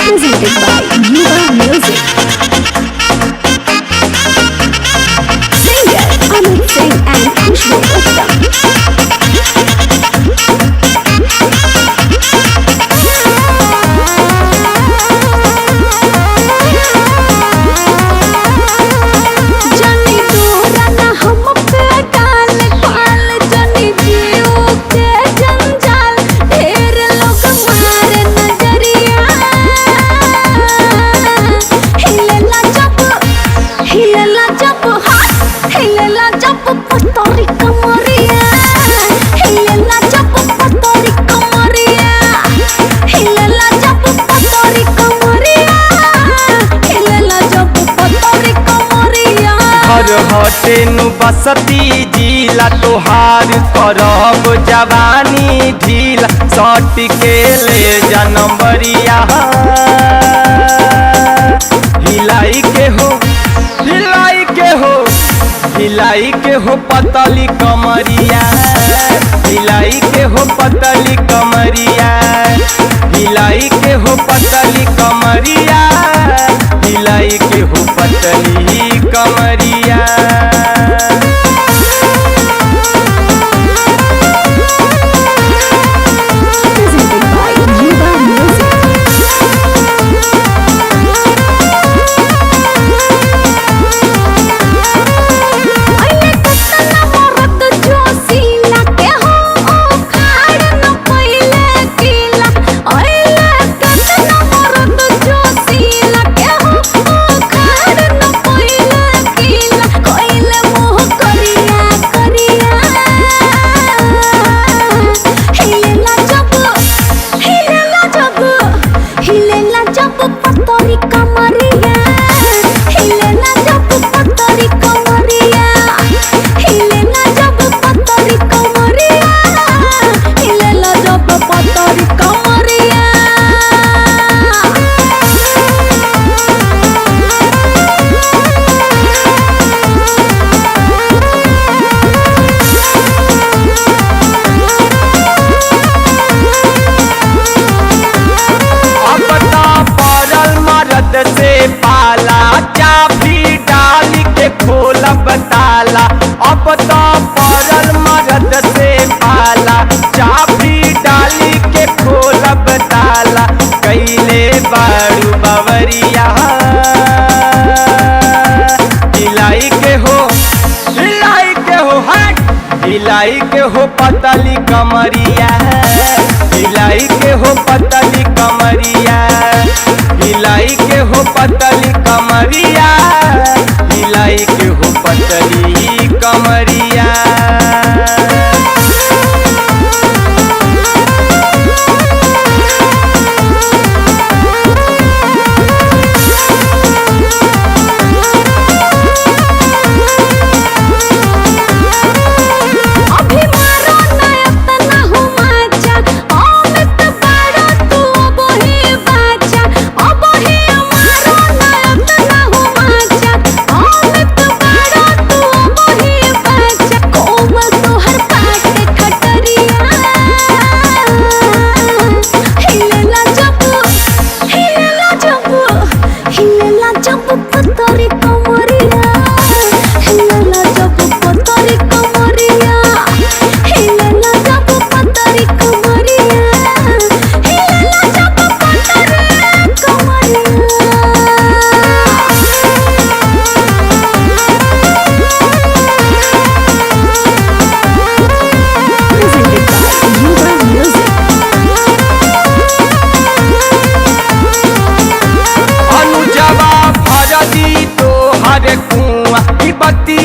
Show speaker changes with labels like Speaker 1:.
Speaker 1: presented by Yuva Music. Singer Amit Singh and Khushbu Uttam. जानी दूरा ना हम पे डाल पाल, जानी जियो के जंजाल, ढेर लोग मारे नजरिया। हिलेला जब हिलेला जब पतोरी कमरिया, हिलेला जब पतोरी कमरिया, हिलेला जब पतोरी कमरिया, हिलेला जब पतोरी कमरिया।
Speaker 2: घर हटे नु बसती जिला तोहार करब जवानी ढीला, सट के ले जनवरिया हिलाई के हो हिलाई के हो पतली कमरिया, हिलाई के हो पतली कमरिया, हिलाई के हो पतली कमरिया, हिलाई के हो पतली कमरिया।
Speaker 1: Presented by Yuva Music. अइले कतना मरद जोशीला के हो खाड़ न पहिले किला। अइले कतना मरद जोशीला के हो खाड़ न पहिले किला। कइले मोह करिया हिलेला जब पतोरी कमरिया, हिलेला जब पतोरी कमरिया, हिलेला जब पतोरी कमरिया, हिलेला जब पतोरी कमरिया।
Speaker 2: अब तो पड़ल मरद से पाला, चाबी डाल के खोलब ताला। अब तो पड़ल मरद से पाला, चाबी डाल के खोलब ताला। कैले बारू बवरिया हिलाई के हो हट, हिलाई के हो पतली कमरिया, हिलाई के हो पतली कमरिया, हिलाई के हो पतली कमरिया, हिलाई के हो पतली कमरिया।
Speaker 1: अभी मारो नयत ना हो माचा, अमित बाड़ा तू अबही बाचा। अबही मारो नयत ना हो माचा, अमित बाड़ा तू अबही बाचा। कोमल तोहर पाटे खटरिया, हिलेला जब पतोरी कमरिया, हिलेला जब पतोरी कमरिया, हिलेला जब पतोरी कमरिया, हिलेला जब पतोरी कमरिया। Presented by Yuva Music.
Speaker 2: अनुजवा भरदी तोहर कुआं, ई बत्ती